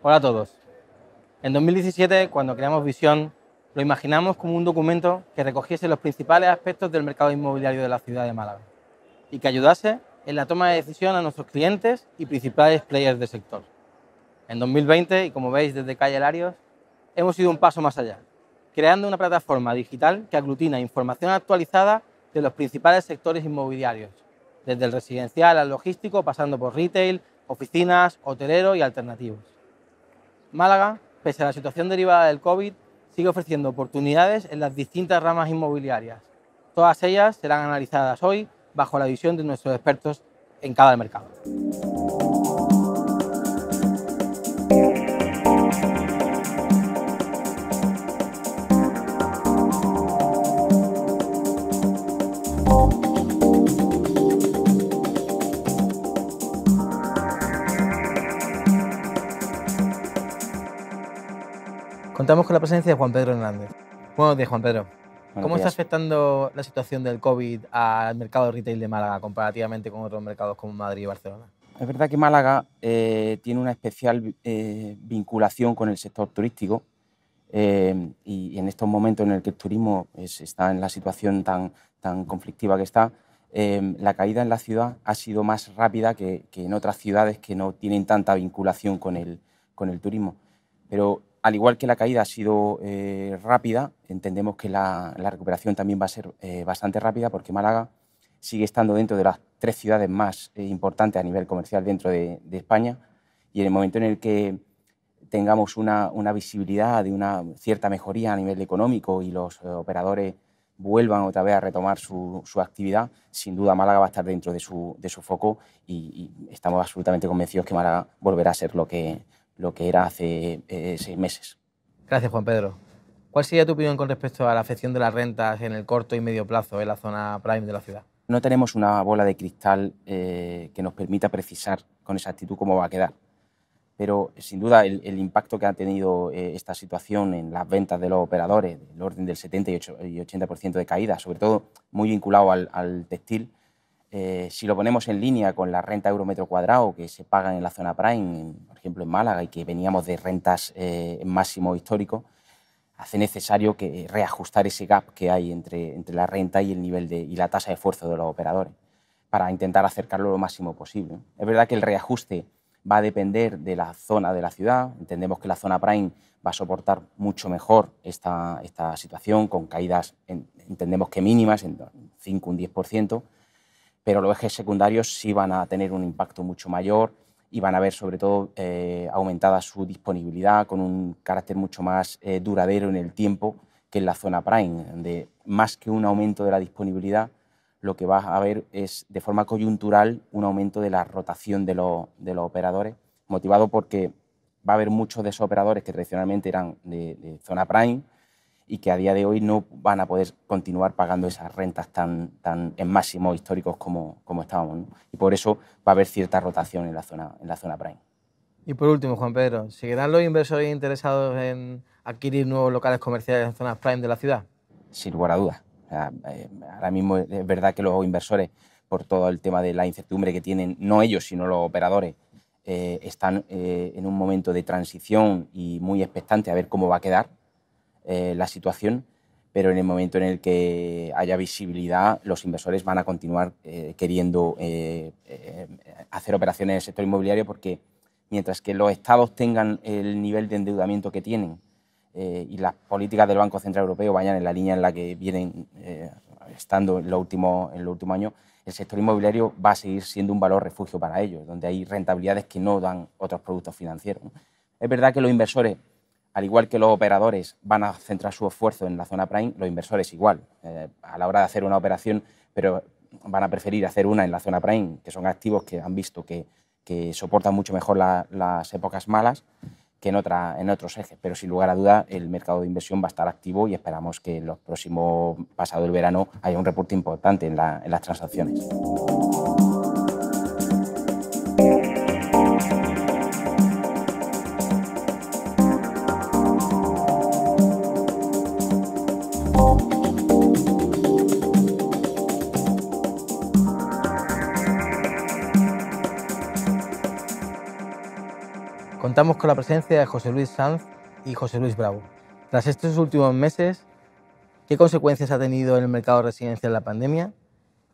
Hola a todos. En 2017, cuando creamos Visión, lo imaginamos como un documento que recogiese los principales aspectos del mercado inmobiliario de la ciudad de Málaga y que ayudase en la toma de decisión a nuestros clientes y principales players del sector. En 2020, y como veis desde Calle Larios, hemos ido un paso más allá, creando una plataforma digital que aglutina información actualizada de los principales sectores inmobiliarios, desde el residencial al logístico, pasando por retail, oficinas, hotelero y alternativos. Málaga, pese a la situación derivada del COVID, sigue ofreciendo oportunidades en las distintas ramas inmobiliarias. Todas ellas serán analizadas hoy bajo la visión de nuestros expertos en cada mercado. Contamos con la presencia de Juan Pedro Hernández. Buenos días, Juan Pedro. ¿Cómo está afectando la situación del COVID al mercado retail de Málaga comparativamente con otros mercados como Madrid y Barcelona? Es verdad que Málaga tiene una especial vinculación con el sector turístico y en estos momentos en el que el turismo está en la situación tan conflictiva que está, la caída en la ciudad ha sido más rápida que en otras ciudades que no tienen tanta vinculación con el turismo. Pero al igual que la caída ha sido rápida, entendemos que la recuperación también va a ser bastante rápida, porque Málaga sigue estando dentro de las 3 ciudades más importantes a nivel comercial dentro de España, y en el momento en el que tengamos una visibilidad de una cierta mejoría a nivel económico y los operadores vuelvan otra vez a retomar su actividad, sin duda Málaga va a estar dentro de su foco y estamos absolutamente convencidos que Málaga volverá a ser lo que era hace 6 meses. Gracias, Juan Pedro. ¿Cuál sería tu opinión con respecto a la afección de las rentas en el corto y medio plazo en la zona prime de la ciudad? No tenemos una bola de cristal que nos permita precisar con exactitud cómo va a quedar, pero sin duda el impacto que ha tenido esta situación en las ventas de los operadores, del orden del 70 y 80% de caída, sobre todo muy vinculado al textil, si lo ponemos en línea con la renta euro metro cuadrado que se pagan en la zona prime, por ejemplo en Málaga, y que veníamos de rentas en máximo histórico, hace necesario reajustar ese gap que hay entre la renta y el nivel y la tasa de esfuerzo de los operadores para intentar acercarlo lo máximo posible. Es verdad que el reajuste va a depender de la zona de la ciudad. Entendemos que la zona prime va a soportar mucho mejor esta situación, con caídas, entendemos que mínimas, en 5 un 10%, pero los ejes secundarios sí van a tener un impacto mucho mayor y van a ver sobre todo aumentada su disponibilidad con un carácter mucho más duradero en el tiempo que en la zona prime, donde más que un aumento de la disponibilidad, lo que va a haber es de forma coyuntural un aumento de la rotación de los operadores, motivado porque va a haber muchos de esos operadores que tradicionalmente eran de zona prime y que a día de hoy no van a poder continuar pagando esas rentas tan en máximos históricos como estábamos, ¿no? Y por eso va a haber cierta rotación en la zona prime. Y por último, Juan Pedro, ¿seguirán los inversores interesados en adquirir nuevos locales comerciales en zonas prime de la ciudad? Sin lugar a dudas. O sea, ahora mismo es verdad que los inversores, por todo el tema de la incertidumbre que tienen, no ellos, sino los operadores, están en un momento de transición y muy expectante a ver cómo va a quedar la situación, pero en el momento en el que haya visibilidad, los inversores van a continuar queriendo hacer operaciones en el sector inmobiliario, porque mientras que los estados tengan el nivel de endeudamiento que tienen y las políticas del Banco Central Europeo vayan en la línea en la que vienen estando en los últimos años, el sector inmobiliario va a seguir siendo un valor refugio para ellos, donde hay rentabilidades que no dan otros productos financieros, ¿no? Es verdad que los inversores, al igual que los operadores, van a centrar su esfuerzo en la zona prime, los inversores igual, a la hora de hacer una operación, pero van a preferir hacer una en la zona prime, que son activos que han visto que soportan mucho mejor las épocas malas que en otros ejes. Pero sin lugar a duda el mercado de inversión va a estar activo y esperamos que en los próximos, pasado el verano, haya un repunte importante en las transacciones. Contamos con la presencia de José Luis Sanz y José Luis Bravo. Tras estos últimos meses, ¿qué consecuencias ha tenido en el mercado residencial la pandemia?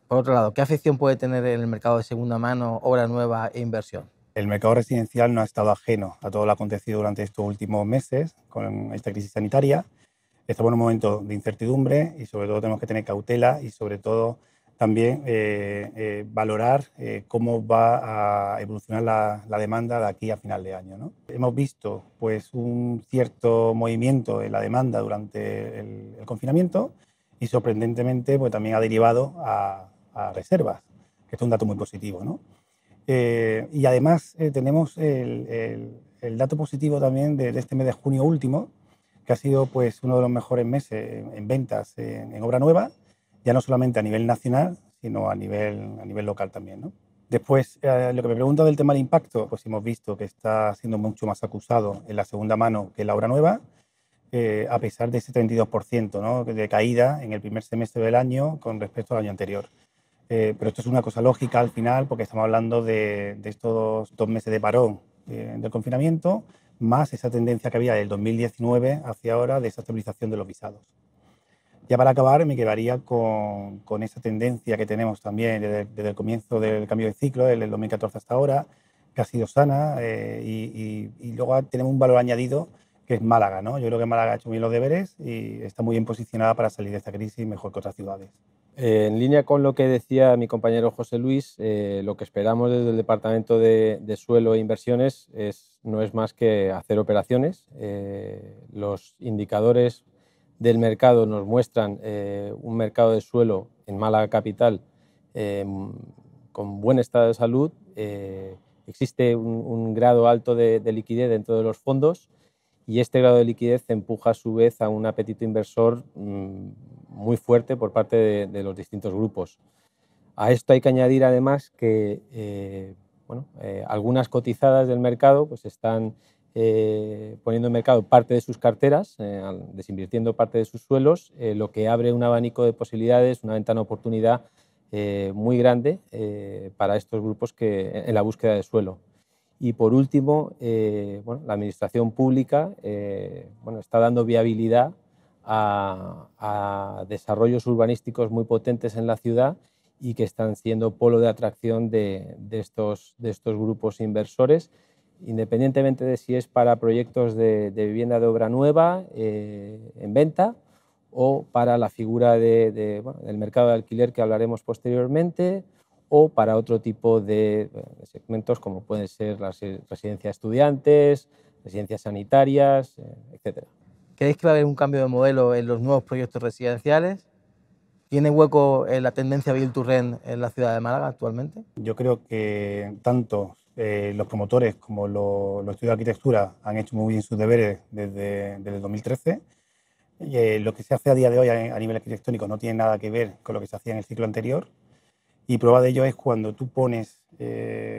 Por otro lado, ¿qué afección puede tener en el mercado de segunda mano, obra nueva e inversión? El mercado residencial no ha estado ajeno a todo lo acontecido durante estos últimos meses con esta crisis sanitaria. Estamos en un momento de incertidumbre y sobre todo tenemos que tener cautela y sobre todo también valorar cómo va a evolucionar la demanda de aquí a final de año, ¿no? Hemos visto pues, un cierto movimiento en la demanda durante el confinamiento y sorprendentemente pues, también ha derivado a reservas, que esto es un dato muy positivo, ¿no? Y además tenemos el dato positivo también de este mes de junio último, que ha sido pues, uno de los mejores meses en ventas en obra nueva, ya no solamente a nivel nacional, sino a nivel local también, ¿no? Después, lo que me pregunta del tema del impacto, pues hemos visto que está siendo mucho más acusado en la segunda mano que en la obra nueva, a pesar de ese 32%, ¿no?, de caída en el primer semestre del año con respecto al año anterior. Pero esto es una cosa lógica al final, porque estamos hablando de estos 2 meses de parón del confinamiento, más esa tendencia que había del 2019 hacia ahora de esa estabilización de los visados. Ya para acabar, me quedaría con esa tendencia que tenemos también desde el comienzo del cambio de ciclo, desde el 2014 hasta ahora, que ha sido sana, y luego tenemos un valor añadido que es Málaga, ¿no? Yo creo que Málaga ha hecho bien los deberes y está muy bien posicionada para salir de esta crisis mejor que otras ciudades. En línea con lo que decía mi compañero José Luis, lo que esperamos desde el Departamento de Suelo e Inversiones no es más que hacer operaciones. Los indicadores del mercado nos muestran un mercado de suelo en Málaga Capital con buen estado de salud. Existe un grado alto de liquidez dentro de los fondos y este grado de liquidez empuja a su vez a un apetito inversor muy fuerte por parte de los distintos grupos. A esto hay que añadir además que algunas cotizadas del mercado pues están poniendo en mercado parte de sus carteras, desinvirtiendo parte de sus suelos, lo que abre un abanico de posibilidades, una ventana de oportunidad muy grande para estos grupos en la búsqueda de suelo. Y por último, la administración pública está dando viabilidad a desarrollos urbanísticos muy potentes en la ciudad y que están siendo polo de atracción de estos grupos inversores, independientemente de si es para proyectos de vivienda de obra nueva en venta o para la figura del mercado de alquiler que hablaremos posteriormente, o para otro tipo de segmentos como pueden ser las residencias de estudiantes, residencias sanitarias, etc. ¿Creéis que va a haber un cambio de modelo en los nuevos proyectos residenciales? ¿Tiene hueco en la tendencia Build to Rent en la ciudad de Málaga actualmente? Yo creo que tanto los promotores como los estudios de arquitectura han hecho muy bien sus deberes desde el 2013. Lo que se hace a día de hoy a nivel arquitectónico no tiene nada que ver con lo que se hacía en el ciclo anterior. Y prueba de ello es cuando tú pones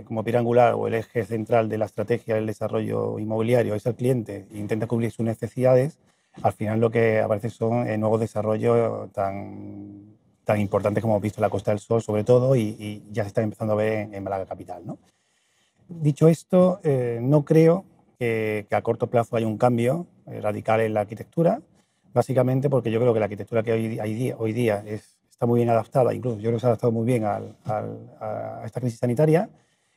como piedra angular o el eje central de la estrategia del desarrollo inmobiliario es el cliente e intenta cubrir sus necesidades, al final lo que aparece son nuevos desarrollos tan importantes como hemos visto en la Costa del Sol sobre todo y ya se está empezando a ver en Málaga Capital, ¿no? Dicho esto, no creo que a corto plazo haya un cambio radical en la arquitectura, básicamente porque yo creo que la arquitectura que hoy día está muy bien adaptada, incluso yo creo que se ha adaptado muy bien a esta crisis sanitaria,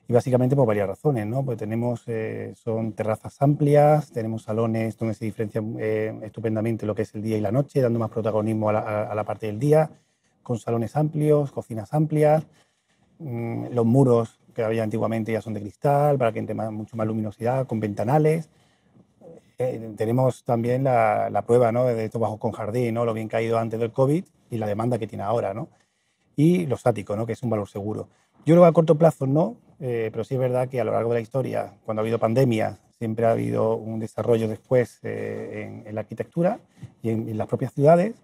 y básicamente por varias razones, ¿no? Pues son terrazas amplias, tenemos salones donde se diferencia estupendamente lo que es el día y la noche, dando más protagonismo a la parte del día, con salones amplios, cocinas amplias, los muros que había antiguamente ya son de cristal para que entre mucho más luminosidad, con ventanales. Tenemos también la prueba, ¿no?, de estos bajos con jardín, ¿no?, lo bien caído antes del COVID y la demanda que tiene ahora, ¿no? Y los áticos, ¿no?, que es un valor seguro. Yo creo que a corto plazo no, pero sí es verdad que a lo largo de la historia, cuando ha habido pandemias, siempre ha habido un desarrollo después en la arquitectura y en las propias ciudades,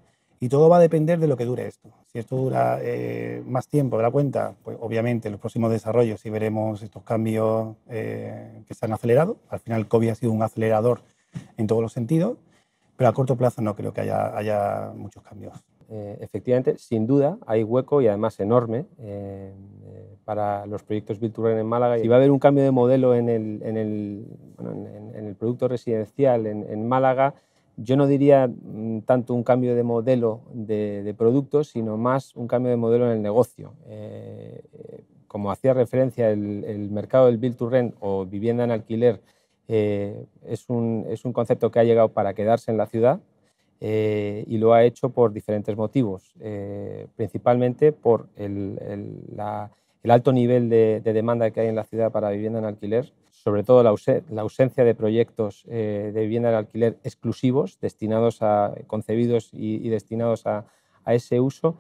y todo va a depender de lo que dure esto. Si esto dura más tiempo de la cuenta, pues obviamente en los próximos desarrollos sí veremos estos cambios que se han acelerado. Al final el COVID ha sido un acelerador en todos los sentidos, pero a corto plazo no creo que haya muchos cambios. efectivamente, sin duda, hay hueco y además enorme para los proyectos Build to Rent en Málaga. Si va a haber un cambio de modelo en el producto residencial en Málaga, yo no diría tanto un cambio de modelo de producto, sino más un cambio de modelo en el negocio. Como hacía referencia, el mercado del Build to Rent o vivienda en alquiler es un concepto que ha llegado para quedarse en la ciudad. Y lo ha hecho por diferentes motivos, principalmente por el alto nivel de demanda que hay en la ciudad para vivienda en alquiler, sobre todo la ausencia de proyectos de vivienda en alquiler exclusivos, concebidos y destinados a ese uso,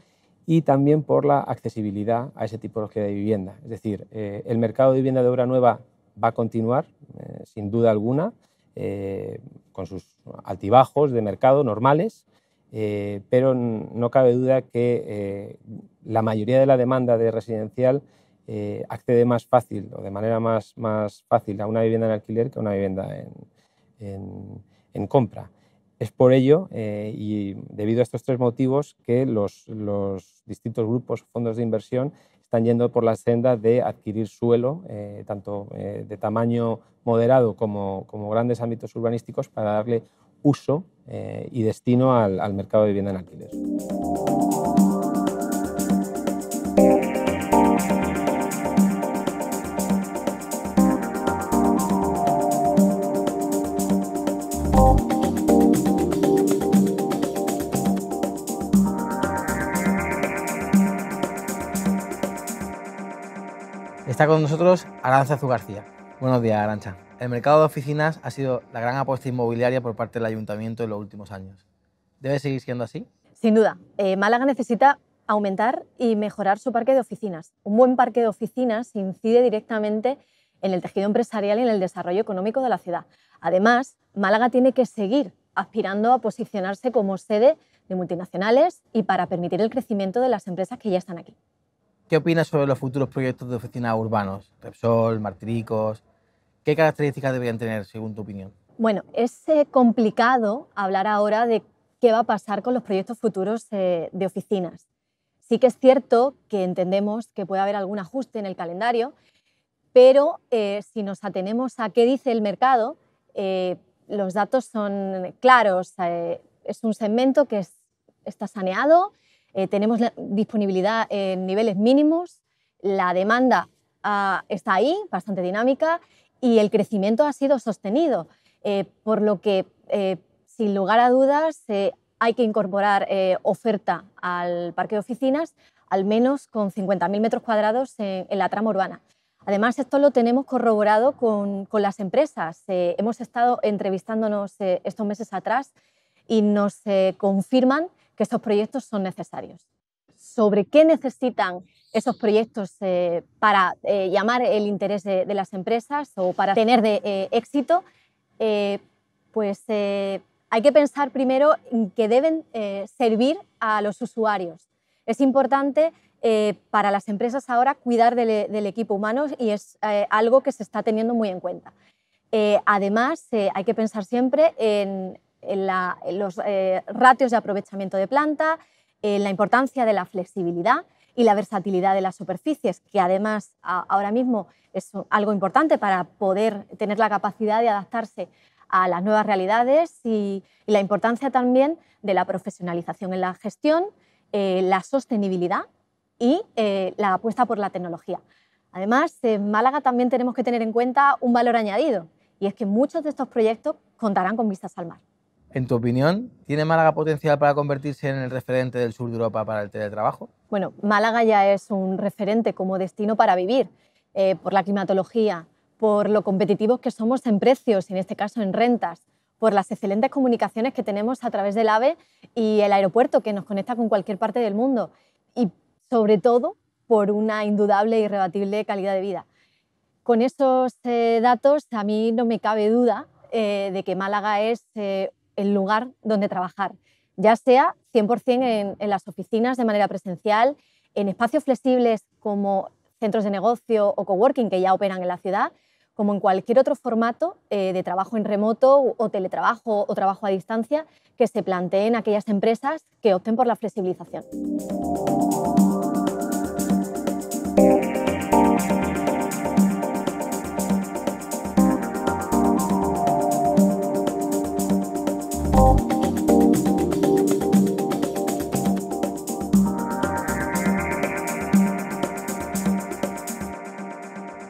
y también por la accesibilidad a ese tipología de vivienda. Es decir, el mercado de vivienda de obra nueva va a continuar, sin duda alguna, con sus altibajos de mercado normales, pero no cabe duda que la mayoría de la demanda de residencial accede más fácil o de manera más fácil a una vivienda en alquiler que a una vivienda en compra. Es por ello y debido a estos tres motivos que los distintos grupos, fondos de inversión, están yendo por la senda de adquirir suelo, tanto de tamaño moderado como grandes ámbitos urbanísticos, para darle uso y destino al mercado de vivienda en alquiler. Está con nosotros Arantxa García. Buenos días, Arantxa. El mercado de oficinas ha sido la gran apuesta inmobiliaria por parte del Ayuntamiento en los últimos años. ¿Debe seguir siendo así? Sin duda. Málaga necesita aumentar y mejorar su parque de oficinas. Un buen parque de oficinas incide directamente en el tejido empresarial y en el desarrollo económico de la ciudad. Además, Málaga tiene que seguir aspirando a posicionarse como sede de multinacionales y para permitir el crecimiento de las empresas que ya están aquí. ¿Qué opinas sobre los futuros proyectos de oficinas urbanos? Repsol, Martiricos. ¿Qué características deberían tener, según tu opinión? Bueno, es complicado hablar ahora de qué va a pasar con los proyectos futuros de oficinas. Sí que es cierto que entendemos que puede haber algún ajuste en el calendario, pero si nos atenemos a qué dice el mercado, los datos son claros. Es un segmento que está saneado, tenemos la disponibilidad en niveles mínimos, la demanda está ahí, bastante dinámica, y el crecimiento ha sido sostenido, por lo que, sin lugar a dudas, hay que incorporar oferta al parque de oficinas, al menos con 50.000 metros cuadrados en la trama urbana. Además, esto lo tenemos corroborado con las empresas. Hemos estado entrevistándonos estos meses atrás y nos confirman que estos proyectos son necesarios. Sobre qué necesitan esos proyectos para llamar el interés de las empresas o para tener éxito, pues hay que pensar primero en que deben servir a los usuarios. Es importante para las empresas ahora cuidar del equipo humano y es algo que se está teniendo muy en cuenta. Además, hay que pensar siempre en los ratios de aprovechamiento de planta, la importancia de la flexibilidad y la versatilidad de las superficies, que además ahora mismo es algo importante para poder tener la capacidad de adaptarse a las nuevas realidades, y la importancia también de la profesionalización en la gestión, la sostenibilidad y la apuesta por la tecnología. Además, en Málaga también tenemos que tener en cuenta un valor añadido, y es que muchos de estos proyectos contarán con vistas al mar. En tu opinión, ¿tiene Málaga potencial para convertirse en el referente del sur de Europa para el teletrabajo? Bueno, Málaga ya es un referente como destino para vivir, por la climatología, por lo competitivos que somos en precios y en este caso en rentas, por las excelentes comunicaciones que tenemos a través del AVE y el aeropuerto que nos conecta con cualquier parte del mundo, y sobre todo por una indudable e irrebatible calidad de vida. Con esos datos, a mí no me cabe duda de que Málaga es el lugar donde trabajar, ya sea 100% en las oficinas de manera presencial, en espacios flexibles como centros de negocio o coworking que ya operan en la ciudad, como en cualquier otro formato de trabajo en remoto o teletrabajo o trabajo a distancia que se planteen aquellas empresas que opten por la flexibilización.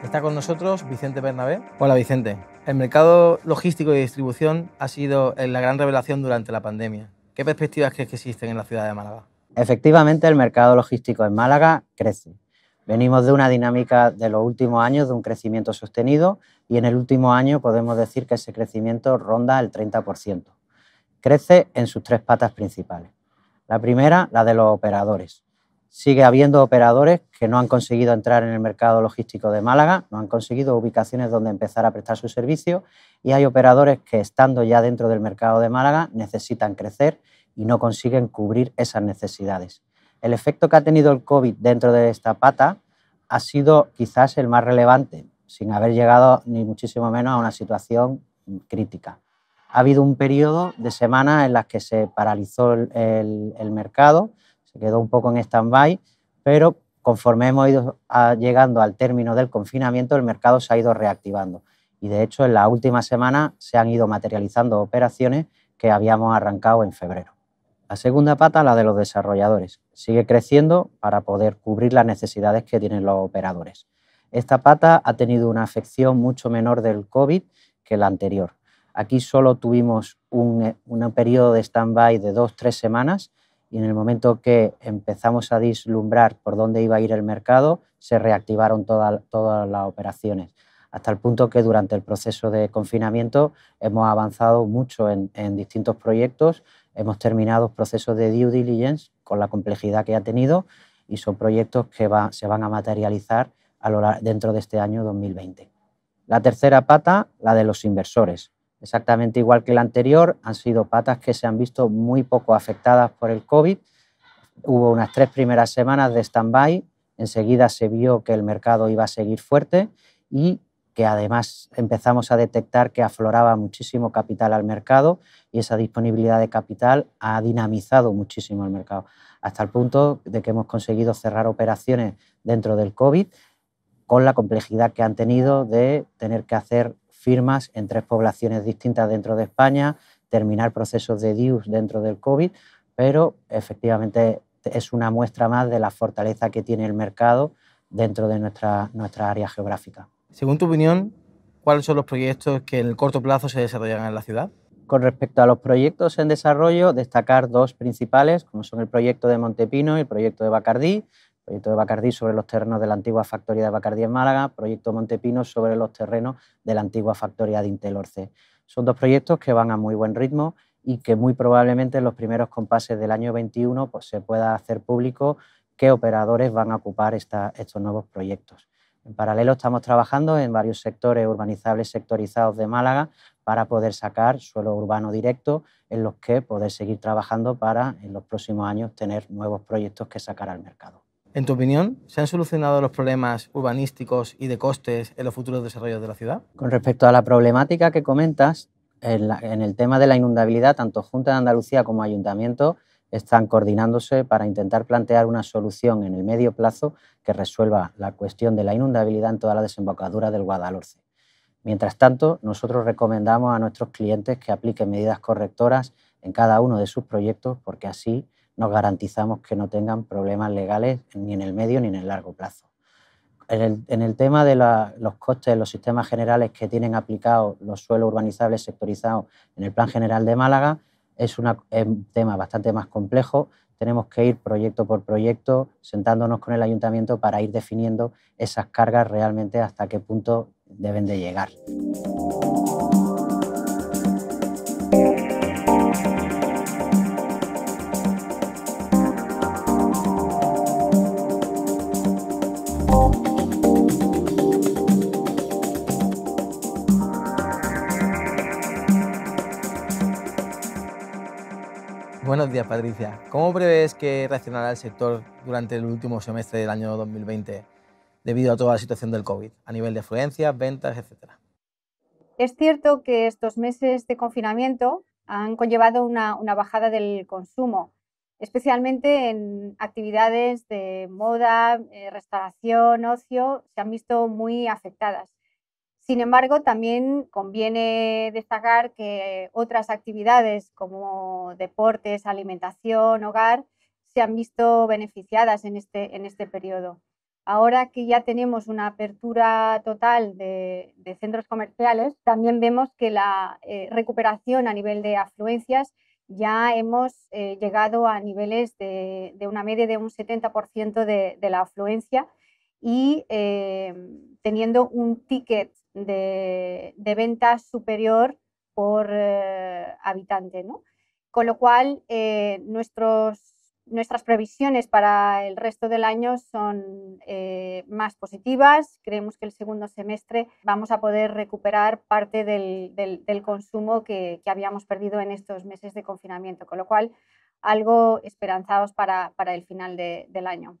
Está con nosotros Vicente Bernabé. Hola Vicente. El mercado logístico y distribución ha sido la gran revelación durante la pandemia. ¿Qué perspectivas crees que existen en la ciudad de Málaga? Efectivamente, el mercado logístico en Málaga crece. Venimos de una dinámica de los últimos años de un crecimiento sostenido y en el último año podemos decir que ese crecimiento ronda el 30%. Crece en sus tres patas principales. La primera, la de los operadores. Sigue habiendo operadores que no han conseguido entrar en el mercado logístico de Málaga, no han conseguido ubicaciones donde empezar a prestar su servicio y hay operadores que, estando ya dentro del mercado de Málaga, necesitan crecer y no consiguen cubrir esas necesidades. El efecto que ha tenido el COVID dentro de esta pata ha sido quizás el más relevante, sin haber llegado ni muchísimo menos a una situación crítica. Ha habido un periodo de semanas en las que se paralizó el mercado, se quedó un poco en stand-by, pero conforme hemos ido llegando al término del confinamiento, el mercado se ha ido reactivando. Y de hecho, en las últimas semanas se han ido materializando operaciones que habíamos arrancado en febrero. La segunda pata, la de los desarrolladores, sigue creciendo para poder cubrir las necesidades que tienen los operadores. Esta pata ha tenido una afección mucho menor del COVID que la anterior. Aquí solo tuvimos un periodo de stand-by de 2-3 semanas y en el momento que empezamos a vislumbrar por dónde iba a ir el mercado, se reactivaron todas las operaciones, hasta el punto que durante el proceso de confinamiento hemos avanzado mucho en distintos proyectos, hemos terminado procesos de due diligence con la complejidad que ha tenido y son proyectos que se van a materializar dentro de este año 2020. La tercera pata, la de los inversores. Exactamente igual que la anterior, han sido patas que se han visto muy poco afectadas por el COVID. Hubo unas 3 primeras semanas de stand-by, enseguida se vio que el mercado iba a seguir fuerte y que además empezamos a detectar que afloraba muchísimo capital al mercado y esa disponibilidad de capital ha dinamizado muchísimo el mercado, hasta el punto de que hemos conseguido cerrar operaciones dentro del COVID con la complejidad que han tenido de tener que hacer firmas en 3 poblaciones distintas dentro de España, terminar procesos de dues dentro del COVID, pero efectivamente es una muestra más de la fortaleza que tiene el mercado dentro de nuestra área geográfica. Según tu opinión, ¿cuáles son los proyectos que en el corto plazo se desarrollan en la ciudad? Con respecto a los proyectos en desarrollo, destacar 2 principales, como son el proyecto de Montepino y el proyecto de Bacardí. Proyecto de Bacardí sobre los terrenos de la antigua factoría de Bacardí en Málaga, proyecto Montepino sobre los terrenos de la antigua factoría de Intelorce. Son 2 proyectos que van a muy buen ritmo y que muy probablemente en los primeros compases del año 21 pues, se pueda hacer público qué operadores van a ocupar estos nuevos proyectos. En paralelo estamos trabajando en varios sectores urbanizables sectorizados de Málaga para poder sacar suelo urbano directo en los que poder seguir trabajando para en los próximos años tener nuevos proyectos que sacar al mercado. En tu opinión, ¿se han solucionado los problemas urbanísticos y de costes en los futuros desarrollos de la ciudad? Con respecto a la problemática que comentas, en el tema de la inundabilidad, tanto Junta de Andalucía como Ayuntamiento están coordinándose para intentar plantear una solución en el medio plazo que resuelva la cuestión de la inundabilidad en toda la desembocadura del Guadalhorce. Mientras tanto, nosotros recomendamos a nuestros clientes que apliquen medidas correctoras en cada uno de sus proyectos porque así nos garantizamos que no tengan problemas legales ni en el medio ni en el largo plazo. En el tema de los costes, los sistemas generales que tienen aplicados los suelos urbanizables sectorizados en el Plan General de Málaga, es un tema bastante más complejo. Tenemos que ir proyecto por proyecto, sentándonos con el ayuntamiento para ir definiendo esas cargas realmente hasta qué punto deben de llegar. Buenos días, Patricia. ¿Cómo prevés que reaccionará el sector durante el último semestre del año 2020 debido a toda la situación del COVID, a nivel de afluencias, ventas, etcétera? Es cierto que estos meses de confinamiento han conllevado una bajada del consumo, especialmente en actividades de moda, restauración, ocio, se han visto muy afectadas. Sin embargo, también conviene destacar que otras actividades como deportes, alimentación, hogar, se han visto beneficiadas en este periodo. Ahora que ya tenemos una apertura total de centros comerciales, también vemos que la recuperación a nivel de afluencias ya hemos llegado a niveles de una media de un 70% de la afluencia y teniendo un ticket de venta superior por habitante, ¿no? Con lo cual, nuestras previsiones para el resto del año son más positivas. Creemos que el segundo semestre vamos a poder recuperar parte del consumo que habíamos perdido en estos meses de confinamiento, con lo cual algo esperanzados para el final del año.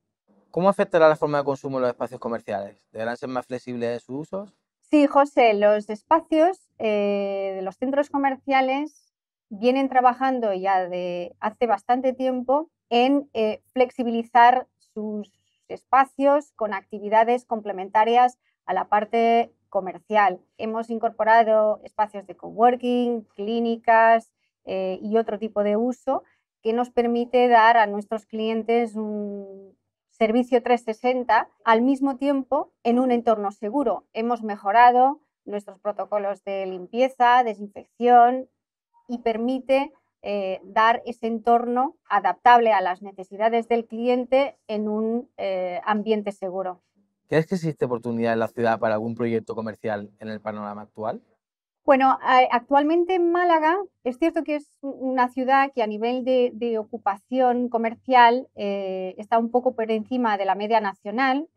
¿Cómo afectará la forma de consumo en los espacios comerciales? ¿Deberán ser más flexibles sus usos? Sí, José, los espacios de los centros comerciales vienen trabajando ya de hace bastante tiempo en flexibilizar sus espacios con actividades complementarias a la parte comercial. Hemos incorporado espacios de coworking, clínicas y otro tipo de uso que nos permite dar a nuestros clientes un servicio 360 al mismo tiempo en un entorno seguro. Hemos mejorado nuestros protocolos de limpieza, desinfección y permite dar ese entorno adaptable a las necesidades del cliente en un ambiente seguro. ¿Crees que existe oportunidad en la ciudad para algún proyecto comercial en el panorama actual? Bueno, actualmente en Málaga es cierto que es una ciudad que a nivel de ocupación comercial está un poco por encima de la media nacional.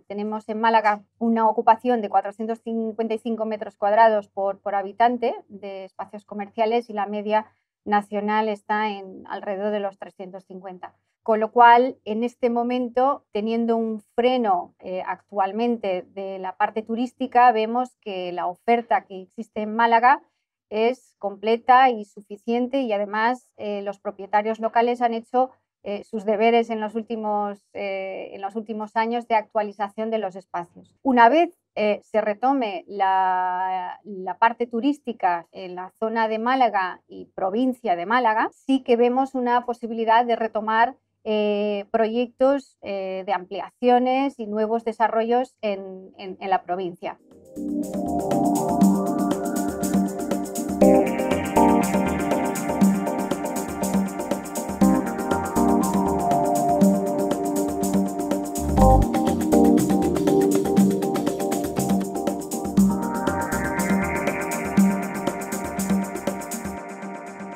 Tenemos en Málaga una ocupación de 455 metros cuadrados por habitante de espacios comerciales y la media nacional está en alrededor de los 350. Con lo cual, en este momento, teniendo un freno actualmente de la parte turística, vemos que la oferta que existe en Málaga es completa y suficiente y además los propietarios locales han hecho sus deberes en los últimos años de actualización de los espacios. Una vez se retome la parte turística en la zona de Málaga y provincia de Málaga, sí que vemos una posibilidad de retomar proyectos de ampliaciones y nuevos desarrollos en la provincia.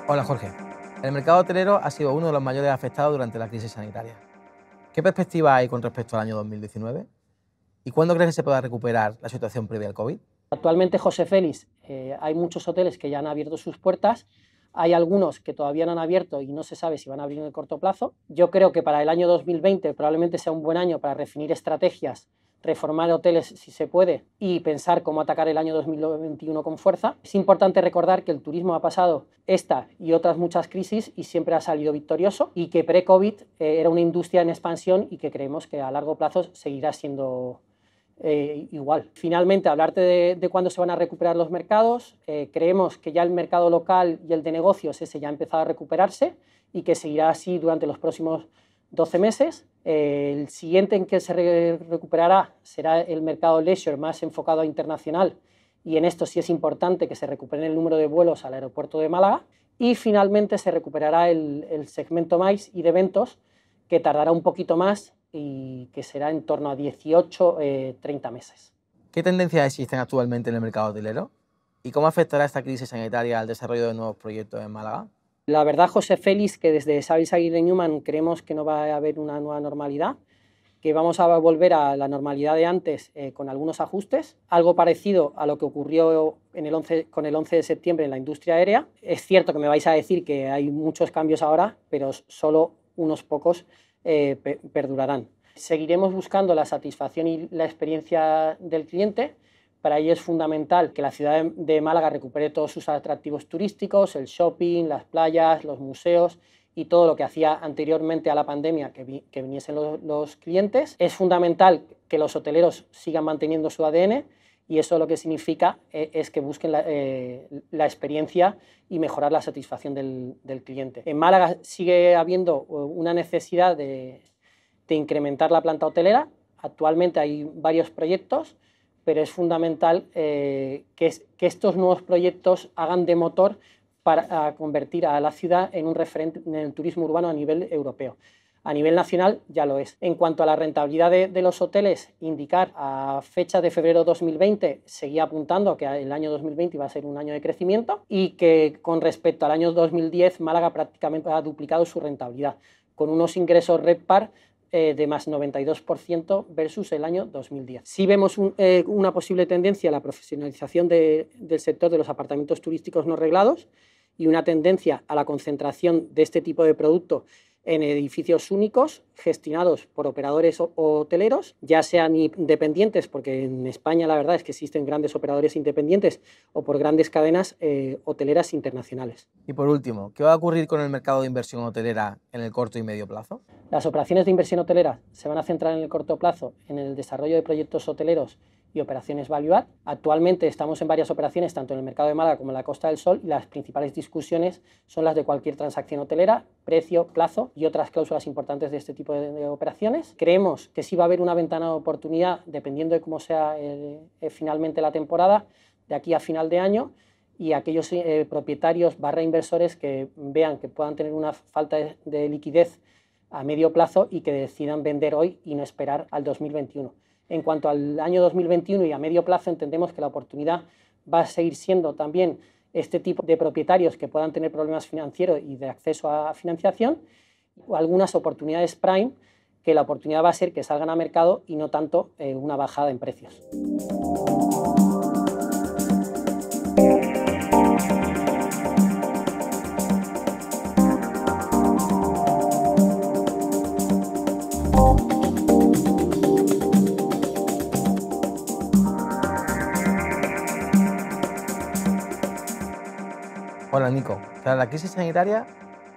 Hola Jorge, el mercado hotelero ha sido uno de los mayores afectados durante la crisis sanitaria. ¿Qué perspectiva hay con respecto al año 2019? ¿Y cuándo crees que se pueda recuperar la situación previa al COVID? Actualmente, José Félix, hay muchos hoteles que ya han abierto sus puertas, hay algunos que todavía no han abierto y no se sabe si van a abrir en el corto plazo. Yo creo que para el año 2020 probablemente sea un buen año para definir estrategias, reformar hoteles si se puede y pensar cómo atacar el año 2021 con fuerza. Es importante recordar que el turismo ha pasado esta y otras muchas crisis y siempre ha salido victorioso y que pre-COVID era una industria en expansión y que creemos que a largo plazo seguirá siendo igual. Finalmente, hablarte de cuándo se van a recuperar los mercados. Creemos que ya el mercado local y el de negocios ese ya ha empezado a recuperarse y que seguirá así durante los próximos 12 meses. El siguiente en que se recuperará será el mercado leisure más enfocado a internacional y en esto sí es importante que se recupere el número de vuelos al aeropuerto de Málaga y finalmente se recuperará el segmento MICE y de eventos que tardará un poquito más y que será en torno a 18-30 meses. ¿Qué tendencias existen actualmente en el mercado hotelero? ¿Y cómo afectará esta crisis sanitaria al desarrollo de nuevos proyectos en Málaga? La verdad, José Félix, que desde Savills Aguirre Newman creemos que no va a haber una nueva normalidad, que vamos a volver a la normalidad de antes con algunos ajustes, algo parecido a lo que ocurrió con el 11 de septiembre en la industria aérea. Es cierto que me vais a decir que hay muchos cambios ahora, pero solo unos pocos perdurarán. Seguiremos buscando la satisfacción y la experiencia del cliente, Para ello es fundamental que la ciudad de Málaga recupere todos sus atractivos turísticos, el shopping, las playas, los museos y todo lo que hacía anteriormente a la pandemia que viniesen los clientes. Es fundamental que los hoteleros sigan manteniendo su ADN y eso lo que significa es que busquen la experiencia y mejorar la satisfacción del cliente. En Málaga sigue habiendo una necesidad de incrementar la planta hotelera. Actualmente hay varios proyectos, pero es fundamental que estos nuevos proyectos hagan de motor para convertir a la ciudad en un referente en el turismo urbano a nivel europeo. A nivel nacional ya lo es. En cuanto a la rentabilidad de los hoteles, indicar a fecha de febrero 2020 seguía apuntando a que el año 2020 iba a ser un año de crecimiento y que con respecto al año 2010 Málaga prácticamente ha duplicado su rentabilidad, con unos ingresos RevPAR de más 92% versus el año 2010. Sí vemos una posible tendencia a la profesionalización del sector de los apartamentos turísticos no reglados y una tendencia a la concentración de este tipo de producto en edificios únicos gestionados por operadores hoteleros, ya sean independientes, porque en España la verdad es que existen grandes operadores independientes, o por grandes cadenas hoteleras internacionales. Y por último, ¿qué va a ocurrir con el mercado de inversión hotelera en el corto y medio plazo? Las operaciones de inversión hotelera se van a centrar en el corto plazo en el desarrollo de proyectos hoteleros y operaciones value add. Actualmente estamos en varias operaciones, tanto en el mercado de Málaga como en la Costa del Sol, y las principales discusiones son las de cualquier transacción hotelera, precio, plazo y otras cláusulas importantes de este tipo de operaciones. Creemos que sí va a haber una ventana de oportunidad, dependiendo de cómo sea finalmente la temporada, de aquí a final de año, y aquellos propietarios / inversores que vean que puedan tener una falta de liquidez a medio plazo y que decidan vender hoy y no esperar al 2021. En cuanto al año 2021 y a medio plazo, entendemos que la oportunidad va a seguir siendo también este tipo de propietarios que puedan tener problemas financieros y de acceso a financiación, o algunas oportunidades prime, que la oportunidad va a ser que salgan a mercado y no tanto una bajada en precios. Hola Nico, tras la crisis sanitaria,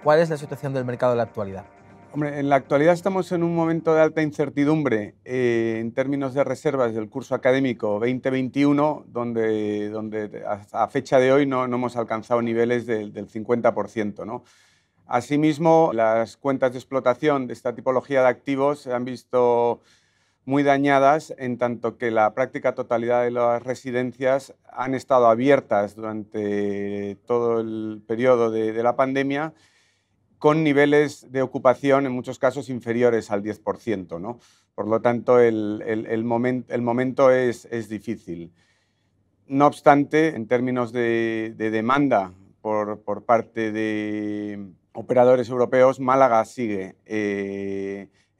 ¿cuál es la situación del mercado en la actualidad? Hombre, en la actualidad estamos en un momento de alta incertidumbre en términos de reservas del curso académico 2021, donde a fecha de hoy no hemos alcanzado niveles del 50%, ¿no? Asimismo, las cuentas de explotación de esta tipología de activos se han visto muy dañadas, en tanto que la práctica totalidad de las residencias han estado abiertas durante todo el periodo de la pandemia, con niveles de ocupación en muchos casos inferiores al 10%, ¿no? Por lo tanto, el momento es difícil. No obstante, en términos de demanda por parte de operadores europeos, Málaga sigue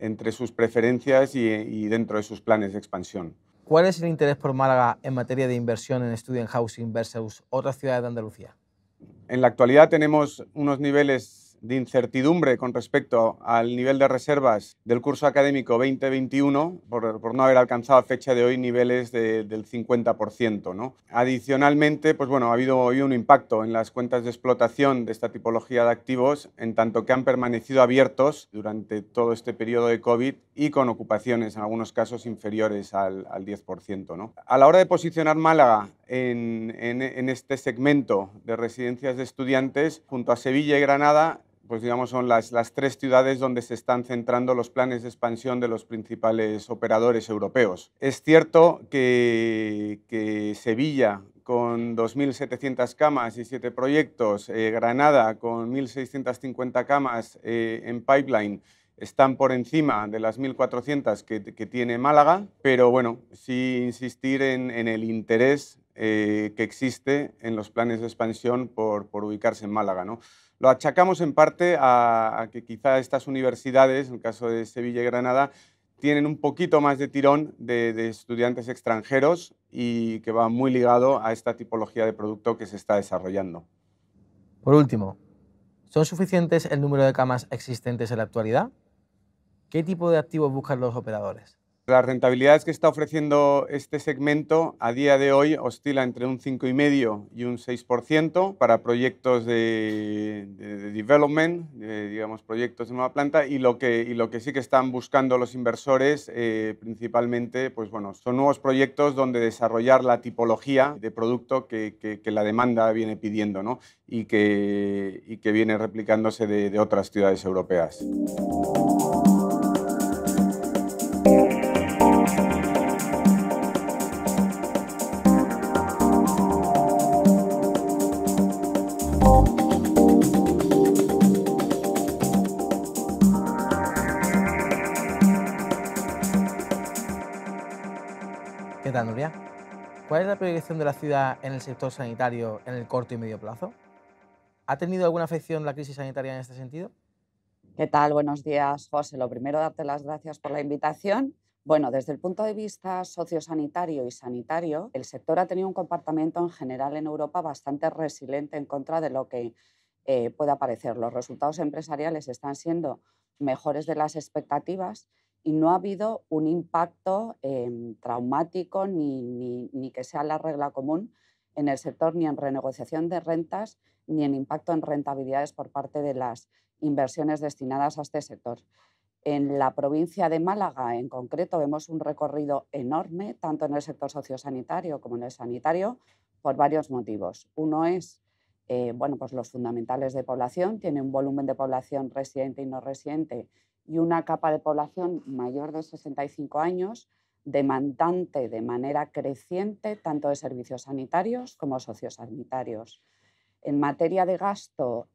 entre sus preferencias y dentro de sus planes de expansión. ¿Cuál es el interés por Málaga en materia de inversión en student housing versus otras ciudades de Andalucía? En la actualidad tenemos unos niveles de incertidumbre con respecto al nivel de reservas del curso académico 2021 por no haber alcanzado a fecha de hoy niveles del 50%, ¿no? Adicionalmente, pues bueno, ha habido hoy un impacto en las cuentas de explotación de esta tipología de activos, en tanto que han permanecido abiertos durante todo este periodo de COVID y con ocupaciones en algunos casos inferiores al 10%, ¿no? A la hora de posicionar Málaga en este segmento de residencias de estudiantes, junto a Sevilla y Granada, pues digamos son las tres ciudades donde se están centrando los planes de expansión de los principales operadores europeos. Es cierto que Sevilla, con 2.700 camas y 7 proyectos, Granada con 1.650 camas en pipeline, están por encima de las 1.400 que tiene Málaga, pero bueno, sí insistir en el interés que existe en los planes de expansión por ubicarse en Málaga, ¿no? Lo achacamos en parte a que quizá estas universidades, en el caso de Sevilla y Granada, tienen un poquito más de tirón de estudiantes extranjeros y que va muy ligado a esta tipología de producto que se está desarrollando. Por último, ¿son suficientes el número de camas existentes en la actualidad? ¿Qué tipo de activos buscan los operadores? Las rentabilidades que está ofreciendo este segmento a día de hoy oscila entre un 5,5% y un 6% para proyectos de development, digamos proyectos de nueva planta, y lo que sí que están buscando los inversores principalmente, pues bueno, son nuevos proyectos donde desarrollar la tipología de producto que la demanda viene pidiendo, ¿no? y que viene replicándose de otras ciudades europeas. ¿Qué tal, Nuria? ¿Cuál es la proyección de la ciudad en el sector sanitario en el corto y medio plazo? ¿Ha tenido alguna afección la crisis sanitaria en este sentido? ¿Qué tal? Buenos días, José. Lo primero, darte las gracias por la invitación. Bueno, desde el punto de vista sociosanitario y sanitario, el sector ha tenido un comportamiento en general en Europa bastante resiliente en contra de lo que pueda parecer. Los resultados empresariales están siendo mejores de las expectativas y no ha habido un impacto traumático ni que sea la regla común en el sector, ni en renegociación de rentas, ni en impacto en rentabilidades por parte de las inversiones destinadas a este sector. En la provincia de Málaga, en concreto, vemos un recorrido enorme, tanto en el sector sociosanitario como en el sanitario, por varios motivos. Uno es pues los fundamentales de población, tiene un volumen de población residente y no residente y una capa de población mayor de 65 años, demandante de manera creciente tanto de servicios sanitarios como sociosanitarios. En materia de gasto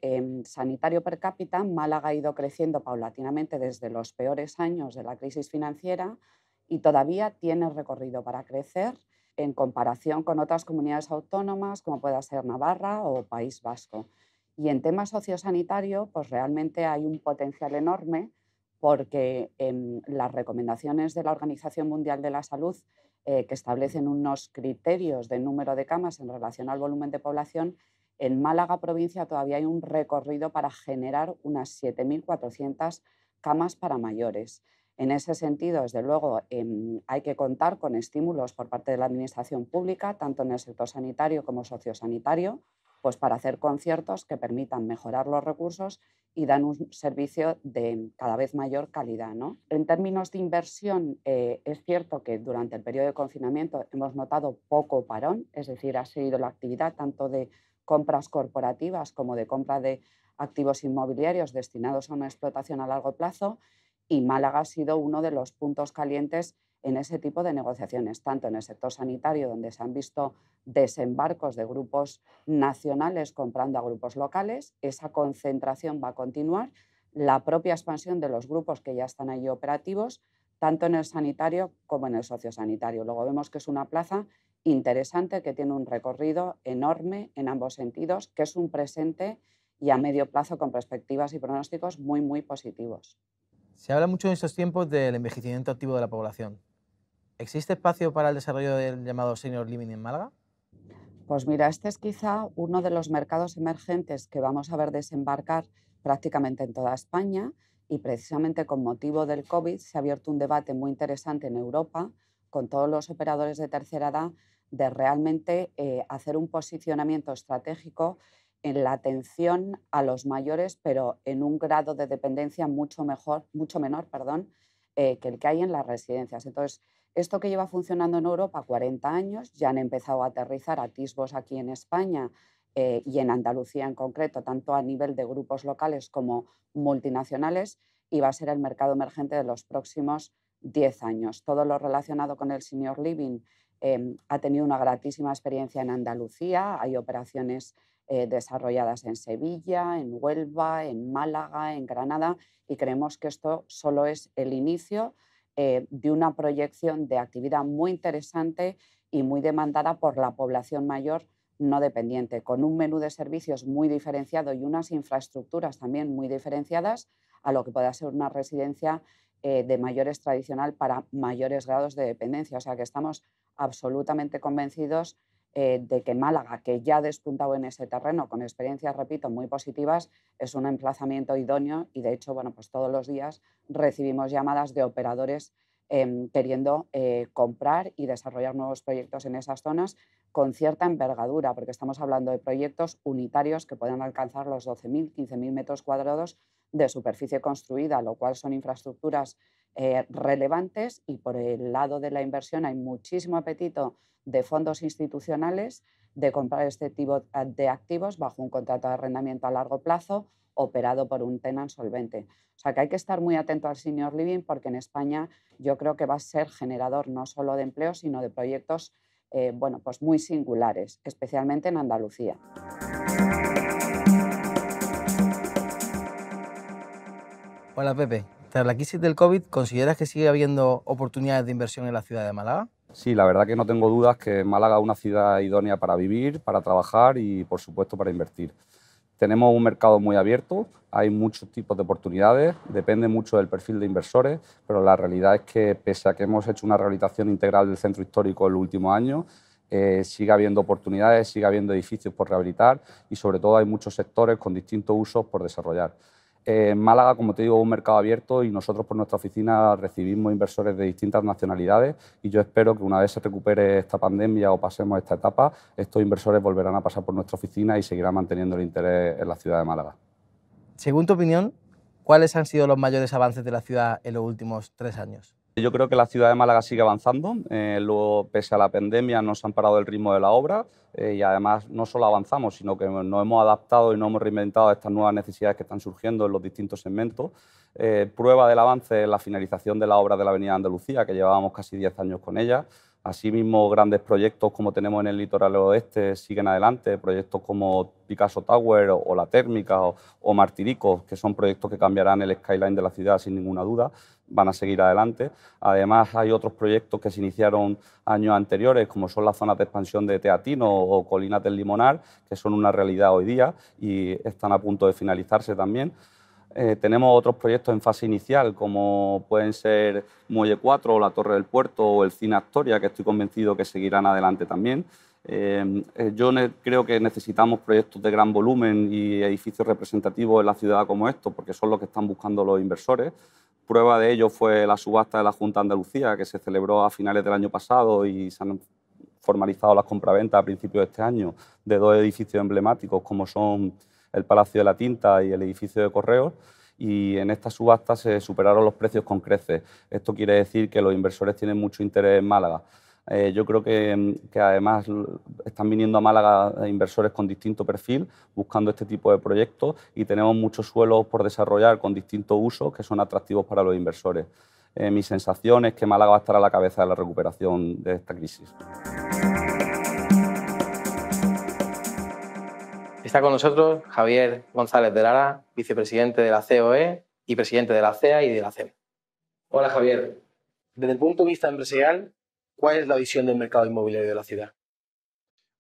sanitario per cápita, Málaga ha ido creciendo paulatinamente desde los peores años de la crisis financiera y todavía tiene recorrido para crecer en comparación con otras comunidades autónomas como pueda ser Navarra o País Vasco. Y en tema sociosanitario, pues realmente hay un potencial enorme porque las recomendaciones de la Organización Mundial de la Salud que establecen unos criterios de número de camas en relación al volumen de población, en Málaga provincia todavía hay un recorrido para generar unas 7.400 camas para mayores. En ese sentido, desde luego, hay que contar con estímulos por parte de la Administración pública, tanto en el sector sanitario como sociosanitario, pues para hacer conciertos que permitan mejorar los recursos y dan un servicio de cada vez mayor calidad, ¿no? En términos de inversión, es cierto que durante el periodo de confinamiento hemos notado poco parón, es decir, ha seguido la actividad tanto de compras corporativas como de compra de activos inmobiliarios destinados a una explotación a largo plazo, y Málaga ha sido uno de los puntos calientes en ese tipo de negociaciones, tanto en el sector sanitario, donde se han visto desembarcos de grupos nacionales comprando a grupos locales. Esa concentración va a continuar, la propia expansión de los grupos que ya están allí operativos, tanto en el sanitario como en el sociosanitario. Luego vemos que es una plaza interesante que tiene un recorrido enorme en ambos sentidos, que es un presente y a medio plazo con perspectivas y pronósticos muy, muy positivos. Se habla mucho en estos tiempos del envejecimiento activo de la población. ¿Existe espacio para el desarrollo del llamado senior living en Málaga? Pues mira, este es quizá uno de los mercados emergentes que vamos a ver desembarcar prácticamente en toda España, y precisamente con motivo del COVID se ha abierto un debate muy interesante en Europa con todos los operadores de tercera edad de realmente hacer un posicionamiento estratégico en la atención a los mayores, pero en un grado de dependencia mucho menor, que el que hay en las residencias. Entonces, esto que lleva funcionando en Europa 40 años, ya han empezado a aterrizar atisbos aquí en España y en Andalucía en concreto, tanto a nivel de grupos locales como multinacionales, y va a ser el mercado emergente de los próximos 10 años. Todo lo relacionado con el senior living ha tenido una gratísima experiencia en Andalucía. Hay operaciones desarrolladas en Sevilla, en Huelva, en Málaga, en Granada, y creemos que esto solo es el inicio de una proyección de actividad muy interesante y muy demandada por la población mayor no dependiente, con un menú de servicios muy diferenciado y unas infraestructuras también muy diferenciadas a lo que pueda ser una residencia de mayores tradicional para mayores grados de dependencia. O sea que estamos absolutamente convencidos de que Málaga, que ya ha despuntado en ese terreno con experiencias, repito, muy positivas, es un emplazamiento idóneo, y de hecho, bueno, pues todos los días recibimos llamadas de operadores queriendo comprar y desarrollar nuevos proyectos en esas zonas con cierta envergadura, porque estamos hablando de proyectos unitarios que pueden alcanzar los 12.000, 15.000 metros cuadrados de superficie construida, lo cual son infraestructuras relevantes, y por el lado de la inversión hay muchísimo apetito de fondos institucionales de comprar este tipo de activos bajo un contrato de arrendamiento a largo plazo operado por un tenant solvente. O sea que hay que estar muy atento al senior living, porque en España yo creo que va a ser generador no solo de empleo, sino de proyectos bueno, pues muy singulares, especialmente en Andalucía. Hola Pepe, tras la crisis del COVID, ¿consideras que sigue habiendo oportunidades de inversión en la ciudad de Málaga? Sí, la verdad que no tengo dudas que Málaga es una ciudad idónea para vivir, para trabajar y, por supuesto, para invertir. Tenemos un mercado muy abierto, hay muchos tipos de oportunidades, depende mucho del perfil de inversores, pero la realidad es que, pese a que hemos hecho una rehabilitación integral del centro histórico en los últimos años, sigue habiendo oportunidades, sigue habiendo edificios por rehabilitar y, sobre todo, hay muchos sectores con distintos usos por desarrollar. En Málaga, como te digo, es un mercado abierto y nosotros por nuestra oficina recibimos inversores de distintas nacionalidades, y yo espero que una vez se recupere esta pandemia o pasemos esta etapa, estos inversores volverán a pasar por nuestra oficina y seguirán manteniendo el interés en la ciudad de Málaga. Según tu opinión, ¿cuáles han sido los mayores avances de la ciudad en los últimos 3 años? Yo creo que la ciudad de Málaga sigue avanzando, luego, pese a la pandemia, no se han parado el ritmo de la obra y además no solo avanzamos, sino que nos hemos adaptado y nos hemos reinventado a estas nuevas necesidades que están surgiendo en los distintos segmentos. Prueba del avance es la finalización de la obra de la Avenida Andalucía, que llevábamos casi 10 años con ella. Asimismo, grandes proyectos como tenemos en el litoral oeste siguen adelante, proyectos como Picasso Tower o La Térmica o Martirico, que son proyectos que cambiarán el skyline de la ciudad sin ninguna duda, van a seguir adelante. Además, hay otros proyectos que se iniciaron años anteriores, como son las zonas de expansión de Teatino o Colinas del Limonar, que son una realidad hoy día y están a punto de finalizarse también. Tenemos otros proyectos en fase inicial, como pueden ser Muelle 4 o la Torre del Puerto o el Cine Actoria, que estoy convencido que seguirán adelante también. Yo creo que necesitamos proyectos de gran volumen y edificios representativos en la ciudad como estos, porque son los que están buscando los inversores. Prueba de ello fue la subasta de la Junta de Andalucía, que se celebró a finales del año pasado y se han formalizado las compraventas a principios de este año de 2 edificios emblemáticos como son el Palacio de la Tinta y el edificio de Correos, y en esta subasta se superaron los precios con creces. Esto quiere decir que los inversores tienen mucho interés en Málaga. Yo creo que además están viniendo a Málaga inversores con distinto perfil, buscando este tipo de proyectos, y tenemos muchos suelos por desarrollar con distintos usos que son atractivos para los inversores. Mi sensación es que Málaga va a estar a la cabeza de la recuperación de esta crisis. Está con nosotros Javier González de Lara, vicepresidente de la COE y presidente de la CEA y de la CEM. Hola Javier, desde el punto de vista empresarial, ¿cuál es la visión del mercado inmobiliario de la ciudad?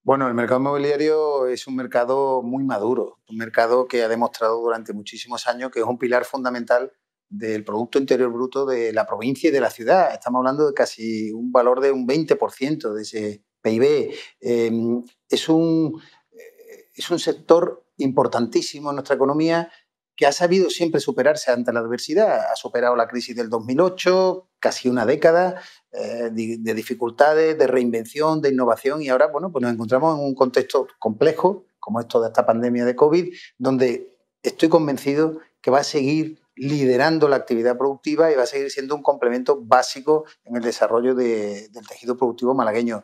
Bueno, el mercado inmobiliario es un mercado muy maduro, un mercado que ha demostrado durante muchísimos años que es un pilar fundamental del Producto Interior Bruto de la provincia y de la ciudad. Estamos hablando de casi un valor de un 20% de ese PIB. Es un sector importantísimo en nuestra economía que ha sabido siempre superarse ante la adversidad. Ha superado la crisis del 2008, casi una década de dificultades, de reinvención, de innovación, y ahora bueno, pues nos encontramos en un contexto complejo como esto de esta pandemia de COVID, donde estoy convencido que va a seguir liderando la actividad productiva y va a seguir siendo un complemento básico en el desarrollo del tejido productivo malagueño.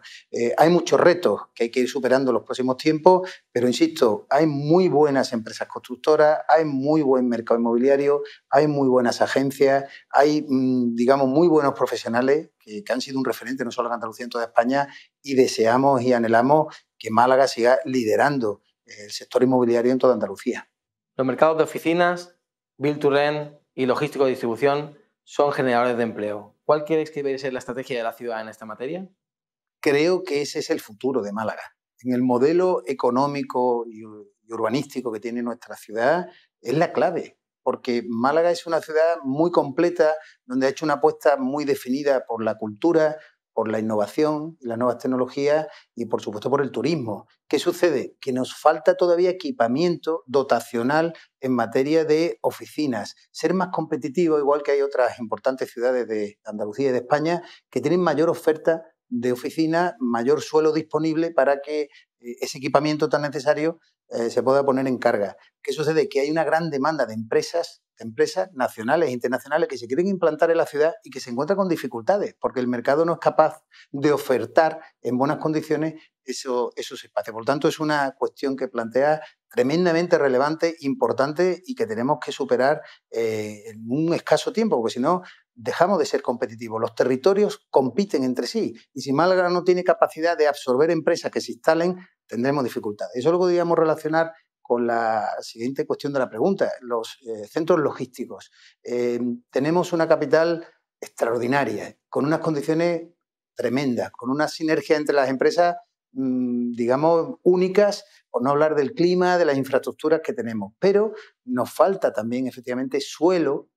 Hay muchos retos que hay que ir superando en los próximos tiempos, pero insisto, hay muy buenas empresas constructoras, hay muy buen mercado inmobiliario, hay muy buenas agencias, hay, digamos, muy buenos profesionales que han sido un referente no solo en Andalucía, en toda España, y deseamos y anhelamos que Málaga siga liderando el sector inmobiliario en toda Andalucía. Los mercados de oficinas, Build to Rent y logístico de distribución son generadores de empleo. ¿Cuál creéis que debe ser la estrategia de la ciudad en esta materia? Creo que ese es el futuro de Málaga. En el modelo económico y urbanístico que tiene nuestra ciudad es la clave, porque Málaga es una ciudad muy completa, donde ha hecho una apuesta muy definida por la cultura, por la innovación y las nuevas tecnologías y, por supuesto, por el turismo. ¿Qué sucede? Que nos falta todavía equipamiento dotacional en materia de oficinas. Ser más competitivo, igual que hay otras importantes ciudades de Andalucía y de España que tienen mayor oferta de oficinas, mayor suelo disponible para que ese equipamiento tan necesario se pueda poner en carga. ¿Qué sucede? Que hay una gran demanda de empresas nacionales e internacionales que se quieren implantar en la ciudad y que se encuentran con dificultades porque el mercado no es capaz de ofertar en buenas condiciones esos espacios. Por lo tanto, es una cuestión que plantea tremendamente relevante, importante y que tenemos que superar en un escaso tiempo, porque si no, dejamos de ser competitivos. Los territorios compiten entre sí y si Málaga no tiene capacidad de absorber empresas que se instalen, tendremos dificultades. Eso lo podríamos relacionar con la siguiente cuestión de la pregunta, los centros logísticos. Tenemos una capital extraordinaria, con unas condiciones tremendas, con una sinergia entre las empresas, digamos, únicas, por no hablar del clima, de las infraestructuras que tenemos. Pero nos falta también, efectivamente, suelo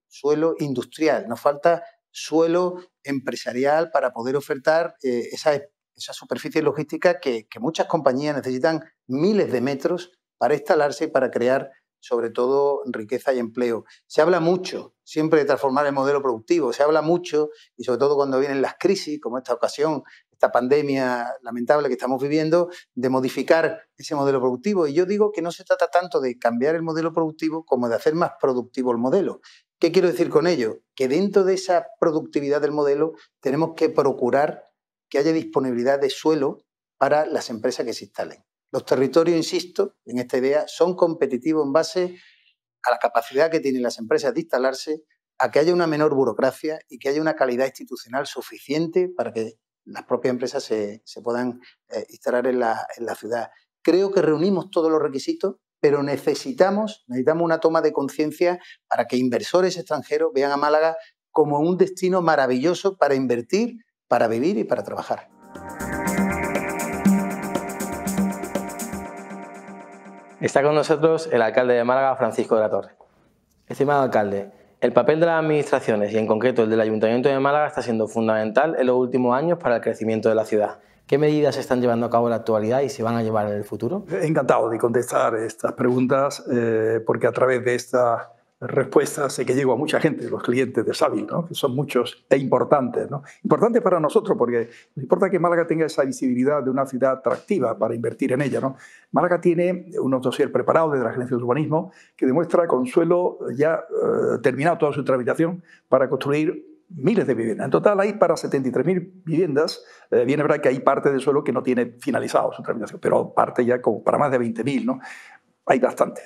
industrial, nos falta suelo empresarial para poder ofertar esa superficie logística que muchas compañías necesitan miles de metros para instalarse y para crear, sobre todo, riqueza y empleo. Se habla mucho siempre de transformar el modelo productivo, se habla mucho, y sobre todo cuando vienen las crisis, como esta ocasión, esta pandemia lamentable que estamos viviendo, de modificar ese modelo productivo. Y yo digo que no se trata tanto de cambiar el modelo productivo como de hacer más productivo el modelo. ¿Qué quiero decir con ello? Que dentro de esa productividad del modelo tenemos que procurar que haya disponibilidad de suelo para las empresas que se instalen. Los territorios, insisto, en esta idea, son competitivos en base a la capacidad que tienen las empresas de instalarse, a que haya una menor burocracia y que haya una calidad institucional suficiente para que las propias empresas se puedan instalar en la ciudad. Creo que reunimos todos los requisitos, pero necesitamos una toma de conciencia para que inversores extranjeros vean a Málaga como un destino maravilloso para invertir, para vivir y para trabajar. Está con nosotros el alcalde de Málaga, Francisco de la Torre. Estimado alcalde, el papel de las administraciones y en concreto el del Ayuntamiento de Málaga está siendo fundamental en los últimos años para el crecimiento de la ciudad. ¿Qué medidas se están llevando a cabo en la actualidad y se van a llevar en el futuro? Encantado de contestar estas preguntas porque a través de estas respuestas sé que llego a mucha gente, los clientes de Sabil, ¿no? Que son muchos e importantes, ¿no? Importantes para nosotros porque nos importa que Málaga tenga esa visibilidad de una ciudad atractiva para invertir en ella, ¿no? Málaga tiene unos dossiers preparados desde la Agencia de Urbanismo que demuestra con suelo ya terminado toda su tramitación para construir miles de viviendas. En total hay para 73.000 viviendas. Bien es verdad que hay parte del suelo que no tiene finalizado su tramitación, pero parte ya como para más de 20.000, ¿no? Hay bastante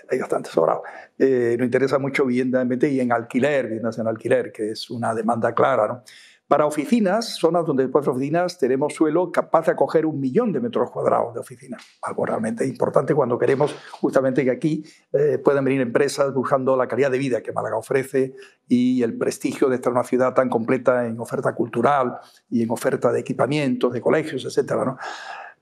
sobrado. Nos interesa mucho vivienda en venta y en alquiler, viviendas en alquiler, que es una demanda clara, ¿no? Para oficinas, zonas donde después de oficinas tenemos suelo capaz de acoger 1 millón de metros cuadrados de oficinas. Algo realmente importante cuando queremos justamente que aquí puedan venir empresas buscando la calidad de vida que Málaga ofrece y el prestigio de estar en una ciudad tan completa en oferta cultural y en oferta de equipamientos, de colegios, etcétera, ¿no?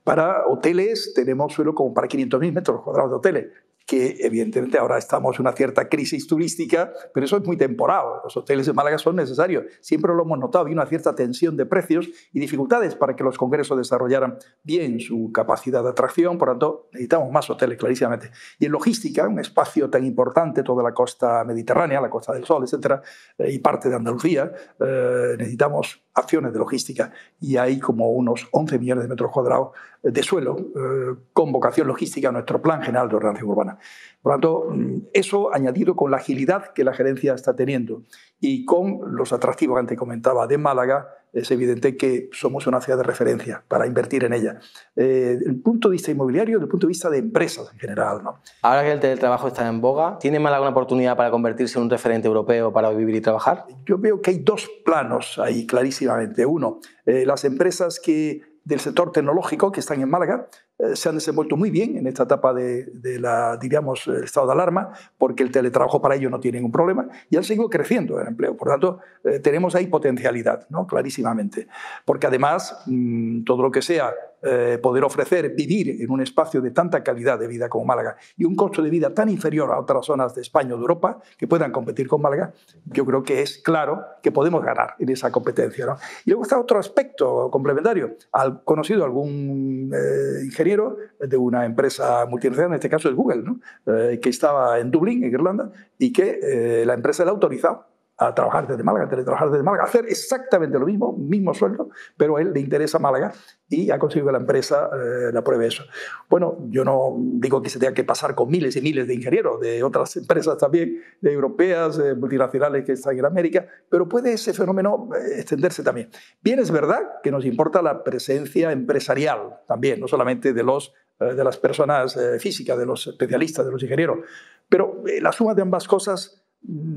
Para hoteles tenemos suelo como para 500.000 metros cuadrados de hoteles, que evidentemente ahora estamos en una cierta crisis turística, pero eso es muy temporal. Los hoteles de Málaga son necesarios. Siempre lo hemos notado, había una cierta tensión de precios y dificultades para que los congresos desarrollaran bien su capacidad de atracción, por lo tanto necesitamos más hoteles clarísimamente. Y en logística, un espacio tan importante, toda la costa mediterránea, la Costa del Sol, etcétera, y parte de Andalucía, necesitamos acciones de logística y hay como unos 11 millones de metros cuadrados de suelo con vocación logística a nuestro Plan General de Ordenación Urbana. Por lo tanto, eso añadido con la agilidad que la gerencia está teniendo y con los atractivos que antes comentaba de Málaga, es evidente que somos una ciudad de referencia para invertir en ella. Desde el punto de vista inmobiliario, desde el punto de vista de empresas en general, ¿no? Ahora que el teletrabajo está en boga, ¿tiene Málaga una oportunidad para convertirse en un referente europeo para vivir y trabajar? Yo veo que hay dos planos ahí clarísimamente. Uno, las empresas del sector tecnológico que están en Málaga se han desenvuelto muy bien en esta etapa diríamos, el estado de alarma, porque el teletrabajo para ellos no tiene ningún problema y han seguido creciendo el empleo. Por lo tanto, tenemos ahí potencialidad, ¿no? Clarísimamente. Porque además, todo lo que sea poder ofrecer vivir en un espacio de tanta calidad de vida como Málaga y un costo de vida tan inferior a otras zonas de España o de Europa que puedan competir con Málaga, yo creo que es claro que podemos ganar en esa competencia, ¿no? Y luego está otro aspecto complementario. ¿Has conocido algún ingeniero de una empresa multinacional, en este caso es Google, ¿no? Que estaba en Dublín, en Irlanda, y que la empresa le ha autorizado a trabajar desde Málaga, a teletrabajar desde Málaga, a hacer exactamente lo mismo, mismo sueldo, pero a él le interesa Málaga y ha conseguido que la empresa le apruebe eso. Bueno, yo no digo que se tenga que pasar con miles y miles de ingenieros de otras empresas también, de europeas, multinacionales que están en América, pero puede ese fenómeno extenderse también. Bien, es verdad que nos importa la presencia empresarial también, no solamente de las personas físicas, de los especialistas, de los ingenieros, pero la suma de ambas cosas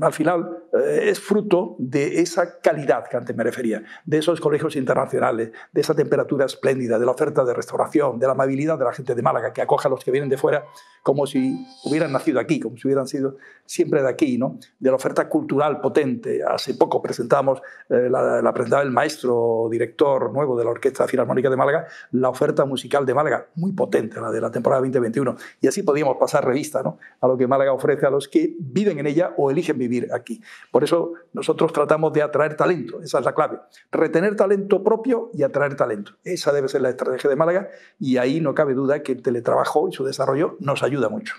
al final es fruto de esa calidad que antes me refería, de esos colegios internacionales, de esa temperatura espléndida, de la oferta de restauración, de la amabilidad de la gente de Málaga, que acoge a los que vienen de fuera como si hubieran nacido aquí, como si hubieran sido siempre de aquí, ¿no? De la oferta cultural potente. Hace poco presentamos, la presentaba el maestro director nuevo de la Orquesta Filarmónica de Málaga, la oferta musical de Málaga, muy potente, la de la temporada 2021. Y así podíamos pasar revista, ¿no?, a lo que Málaga ofrece a los que viven en ella o eligen vivir aquí. Por eso nosotros tratamos de atraer talento, esa es la clave. Retener talento propio y atraer talento. Esa debe ser la estrategia de Málaga y ahí no cabe duda que el teletrabajo y su desarrollo nos ayuda mucho.